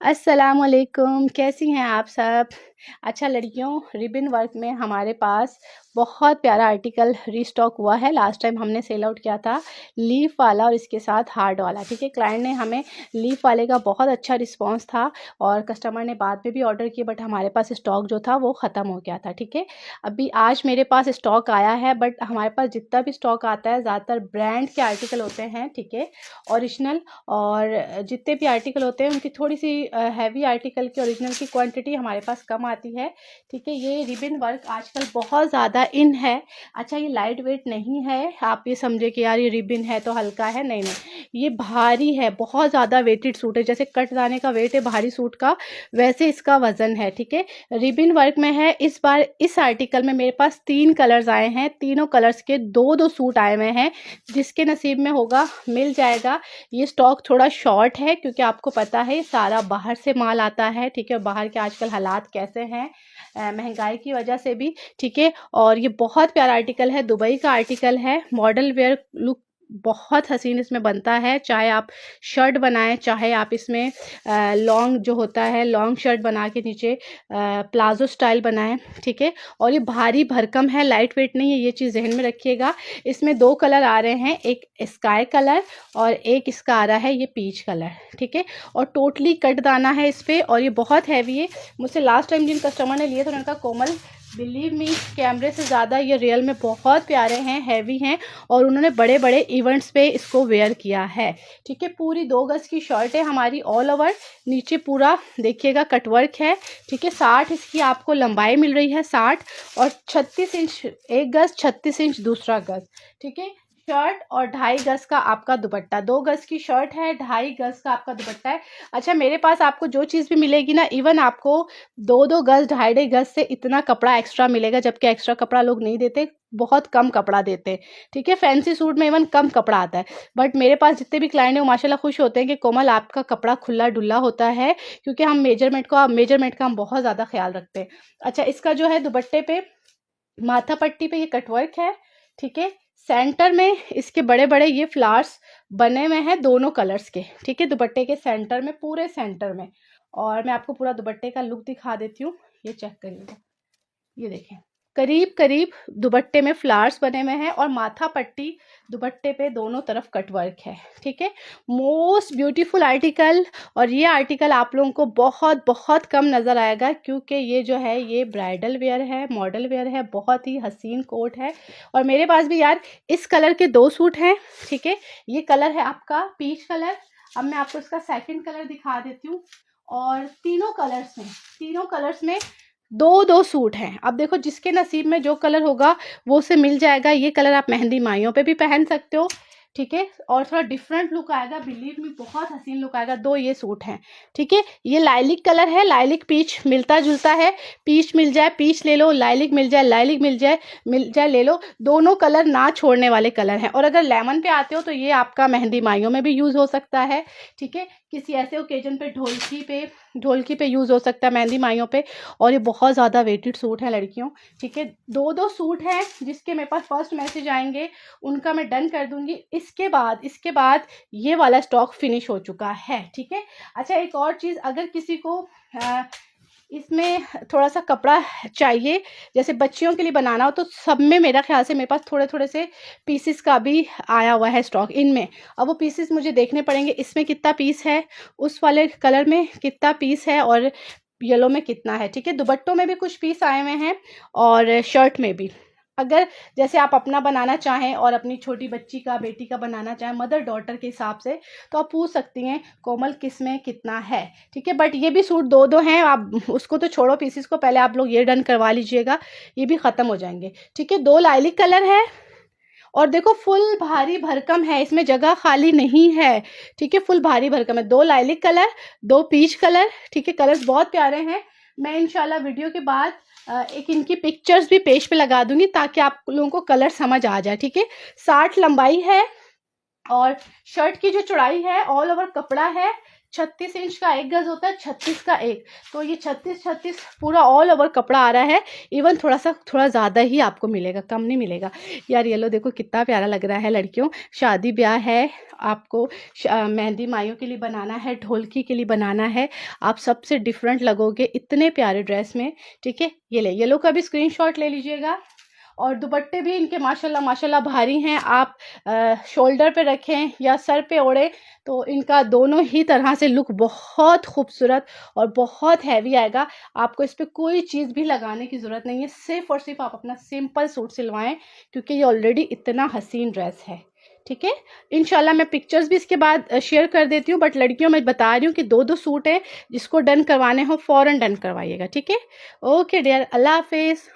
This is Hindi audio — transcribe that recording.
अस्सलामुअलैकुम, कैसी हैं आप सब। अच्छा लड़कियों, रिबन वर्क में हमारे पास बहुत प्यारा आर्टिकल रीस्टॉक हुआ है। लास्ट टाइम हमने सेल आउट किया था लीफ वाला और इसके साथ हार्ड वाला। ठीक है, क्लाइंट ने हमें लीफ वाले का बहुत अच्छा रिस्पांस था और कस्टमर ने बाद में भी ऑर्डर किया, बट हमारे पास स्टॉक जो था वो ख़त्म हो गया था। ठीक है, अभी आज मेरे पास स्टॉक आया है, बट हमारे पास जितना भी स्टॉक आता है ज़्यादातर ब्रांड के आर्टिकल होते हैं। ठीक है, ओरिजिनल, और जितने भी आर्टिकल होते हैं उनकी थोड़ी सी हैवी आर्टिकल की ओरिजिनल की क्वांटिटी हमारे पास कम आती है। ठीक है, ये रिबन वर्क आजकल बहुत ज़्यादा इन है। अच्छा, ये लाइट वेट नहीं है, आप ये समझे कि यार ये रिबन है तो हल्का है, नहीं नहीं, ये भारी है, बहुत ज़्यादा वेटेड सूट है। जैसे कट दाने का वेट है भारी सूट का, वैसे इसका वजन है। ठीक है, रिबन वर्क में है। इस बार इस आर्टिकल में मेरे पास 3 कलर्स आए हैं, तीनों कलर्स के दो दो सूट आए हुए हैं। जिसके नसीब में होगा मिल जाएगा। ये स्टॉक थोड़ा शॉर्ट है क्योंकि आपको पता है सारा बाहर से माल आता है। ठीक है, बाहर के आजकल हालात कैसे हैं, महंगाई की वजह से भी। ठीक है, और ये बहुत प्यारा आर्टिकल है, दुबई का आर्टिकल है, मॉडल वेयर लुक बहुत हसीन इसमें बनता है। चाहे आप शर्ट बनाएं, चाहे आप इसमें लॉन्ग जो होता है लॉन्ग शर्ट बना के नीचे प्लाजो स्टाइल बनाएं। ठीक है, और ये भारी भरकम है, लाइट वेट नहीं है, ये चीज़ जहन में रखिएगा। इसमें 2 कलर आ रहे हैं, एक स्काई कलर और एक इसका आ रहा है ये पीच कलर। ठीक है, और टोटली कट दाना है इस पर, और ये बहुत हैवी है। मुझसे लास्ट टाइम जिन कस्टमर ने लिए थे उनका कोमल, बिलीव मी, कैमरे से ज़्यादा ये रियल में बहुत प्यारे हैं, हैवी हैं, और उन्होंने बड़े बड़े इवेंट्स पे इसको वेयर किया है। ठीक है, पूरी 2 गज की शर्ट है हमारी ऑल ओवर, नीचे पूरा देखिएगा कटवर्क है। ठीक है, 60 इसकी आपको लंबाई मिल रही है, 60, और 36 इंच एक गज, 36 इंच दूसरा गज। ठीक है, शर्ट और 2.5 गज का आपका दुपट्टा, 2 गज की शर्ट है, 2.5 गज का आपका दुपट्टा है। अच्छा, मेरे पास आपको जो चीज़ भी मिलेगी ना, इवन आपको 2-2 गज, 2.5 गज से इतना कपड़ा एक्स्ट्रा मिलेगा, जबकि एक्स्ट्रा कपड़ा लोग नहीं देते, बहुत कम कपड़ा देते हैं। ठीक है, फैंसी सूट में इवन कम कपड़ा आता है, बट मेरे पास जितने भी क्लाइंट हैं वो माशाल्लाह खुश होते हैं कि कोमल आपका कपड़ा खुला डुल्ला होता है, क्योंकि हम मेजरमेंट का हम बहुत ज़्यादा ख्याल रखते हैं। अच्छा, इसका जो है दुपट्टे पे माथा पट्टी पे ये कटवर्क है। ठीक है, सेंटर में इसके बड़े बड़े ये फ्लावर्स बने हुए हैं दोनों कलर्स के। ठीक है, दुपट्टे के सेंटर में, पूरे सेंटर में, और मैं आपको पूरा दुपट्टे का लुक दिखा देती हूँ, ये चेक करिएगा। ये देखें, करीब करीब दुपट्टे में फ्लावर्स बने हुए हैं और माथा पट्टी दुपट्टे पे दोनों तरफ कटवर्क है। ठीक है, मोस्ट ब्यूटीफुल आर्टिकल, और ये आर्टिकल आप लोगों को बहुत बहुत कम नज़र आएगा क्योंकि ये जो है ये ब्राइडल वेयर है, मॉडल वेयर है, बहुत ही हसीन कोट है। और मेरे पास भी यार इस कलर के 2 सूट हैं। ठीक है, ये कलर है आपका पीच कलर। अब मैं आपको इसका सेकंड कलर दिखा देती हूँ, और तीनों कलर्स में 2-2 सूट हैं। अब देखो जिसके नसीब में जो कलर होगा वो उसे मिल जाएगा। ये कलर आप मेहंदी माइयों पे भी पहन सकते हो। ठीक है, और थोड़ा डिफरेंट लुक आएगा, बिलीव मी बहुत हसीन लुक आएगा। 2 ये सूट हैं। ठीक है, ये लाइलिक कलर है, लाइलिक पीच मिलता जुलता है, पीच मिल जाए पीच ले लो, लाइलिक मिल जाए लाइलिक मिल जाए ले लो। दोनों कलर ना छोड़ने वाले कलर हैं, और अगर लेमन पे आते हो तो ये आपका मेहंदी माइयों में भी यूज़ हो सकता है। ठीक है, किसी ऐसे ओकेजन पे ढोलकी पे यूज़ हो सकता है, मेहंदी माइयों पे। और ये बहुत ज़्यादा वेटेड सूट है लड़कियों। ठीक है, 2-2 सूट हैं, जिसके मेरे पास फर्स्ट मैसेज आएंगे उनका मैं डन कर दूंगी। इसके बाद ये वाला स्टॉक फिनिश हो चुका है। ठीक है, अच्छा एक और चीज़, अगर किसी को इसमें थोड़ा सा कपड़ा चाहिए, जैसे बच्चियों के लिए बनाना हो, तो सब में मेरा ख्याल से मेरे पास थोड़े थोड़े से पीसेस का भी आया हुआ है स्टॉक इनमें। अब वो पीसेस मुझे देखने पड़ेंगे, इसमें कितना पीस है, उस वाले कलर में कितना पीस है, और येलो में कितना है। ठीक है, दुपट्टों में भी कुछ पीस आए हुए हैं और शर्ट में भी। अगर जैसे आप अपना बनाना चाहें और अपनी छोटी बच्ची का, बेटी का बनाना चाहें मदर डॉटर के हिसाब से, तो आप पूछ सकती हैं कोमल किस में कितना है। ठीक है, बट ये भी सूट 2-2 हैं, आप उसको तो छोड़ो, पीसेस को पहले आप लोग ये डन करवा लीजिएगा, ये भी ख़त्म हो जाएंगे। ठीक है, 2 लाइलिक कलर है, और देखो फुल भारी भरकम है, इसमें जगह खाली नहीं है। ठीक है, फुल भारी भरकम है, 2 लाइलिक कलर, 2 पीच कलर। ठीक है, कलर्स बहुत प्यारे हैं। मैं इंशाल्लाह वीडियो के बाद एक इनकी पिक्चर्स भी पेज पे लगा दूंगी ताकि आप लोगों को कलर समझ आ जाए। ठीक है, 60 लंबाई है, और शर्ट की जो चौड़ाई है ऑल ओवर कपड़ा है 36 इंच का 1 गज होता है, 36 का एक, तो ये 36 पूरा ऑल ओवर कपड़ा आ रहा है। इवन थोड़ा ज़्यादा ही आपको मिलेगा, कम नहीं मिलेगा। यार ये लो देखो कितना प्यारा लग रहा है लड़कियों, शादी ब्याह है, आपको मेहंदी माइयों के लिए बनाना है, ढोलकी के लिए बनाना है, आप सबसे डिफरेंट लगोगे इतने प्यारे ड्रेस में। ठीक है, ये ले, येलो का भी स्क्रीनशॉट ले लीजिएगा। और दुपट्टे भी इनके माशाल्लाह माशाल्लाह भारी हैं, आप शोल्डर पे रखें या सर पे ओढ़े तो इनका दोनों ही तरह से लुक बहुत खूबसूरत और बहुत हैवी आएगा। आपको इस पर कोई चीज़ भी लगाने की ज़रूरत नहीं है, सिर्फ और सिर्फ आप अपना सिंपल सूट सिलवाएं, क्योंकि ये ऑलरेडी इतना हसीन ड्रेस है। ठीक है, इंशाल्लाह मैं पिक्चर्स भी इसके बाद शेयर कर देती हूँ, बट लड़कियों मैं बता रही हूँ कि 2-2 सूट हैं, जिसको डन करवाने हो फ़ौरन डन करवाइएगा। ठीक है, ओके डियर, अल्लाह हाफिज़।